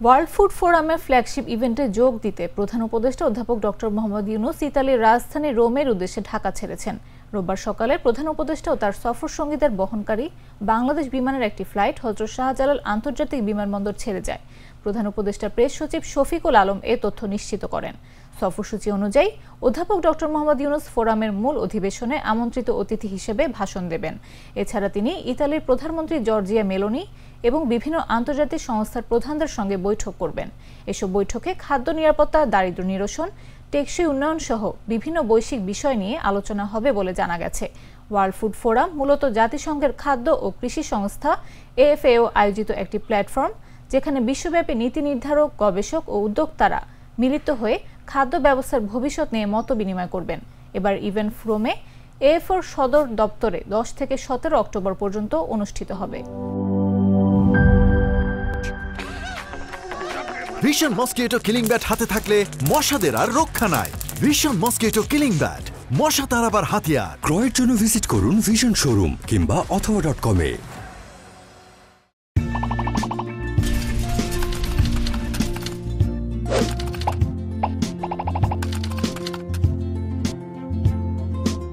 World food ফোরামের flagship ইভেন্টে যোগ দিতে প্রধান উপদেষ্টা অধ্যাপক ডক্টর মোহাম্মদ ইউনূস ইতালির রাজধানী রোমের উদ্দেশ্যে ঢাকা ছেড়েছেন। রোববার সকালে প্রধান উপদেষ্টা ও তার সফর সঙ্গীদের বহনকারী বাংলাদেশ বিমানের একটি ফ্লাইট হযরত শাহজালাল আন্তর্জাতিক বিমানবন্দর ছেড়ে যায়। প্রধান উপদেষ্টা প্রেস সচিব শফিকুল আলম এ তথ্য নিশ্চিত করেন। সফরসূচি অনুযায়ী অধ্যাপক ডক্টর মোহাম্মদ ইউনূস ফোরামের মূল অধিবেশনে আমন্ত্রিত অতিথি হিসেবে ভাষণ দেবেন। এছাড়া তিনি ইতালির প্রধানমন্ত্রী জর্জিয়া মেলোনি এবং বিভিন্ন আন্তর্জাতিক সংস্থার প্রধানদের সঙ্গে বৈঠক করবেন। এসব বৈঠকে খাদ্য নিরাপত্তা, দারিদ্র্য নিরসন, টেকসই উন্নয়ন সহ বিভিন্ন বৈশ্বিক বিষয় নিয়ে আলোচনা হবে বলে জানা গেছে। ওয়ার্ল্ড ফুড ফোরাম মূলত জাতিসংঘের খাদ্য ও কৃষি সংস্থা AFAO আয়োজিত একটি প্ল্যাটফর্ম, যেখানে বিশ্বব্যাপী নীতি নির্ধারক, গবেষক ও উদ্যোক্তারা মিলিত হয়ে খাদ্য ব্যবস্থার ভবিষ্যৎ নিয়ে মত বিনিময় করবেন। এবার ইভেন্ট রোমে AFAOর সদর দপ্তরে 10 থেকে 17 অক্টোবর পর্যন্ত অনুষ্ঠিত হবে। ভিশন মসকিটো কিলিং ব্যাট হাতে থাকলে মশাদের আর রক্ষা নাই। ভিশন মসকিটো কিলিং ব্যাট, মশা তাড়াবার হাতিয়ার। ক্রয়ের জন্য ভিজিট করুন ভিশন শোরুম কিংবা অথবা.com-এ।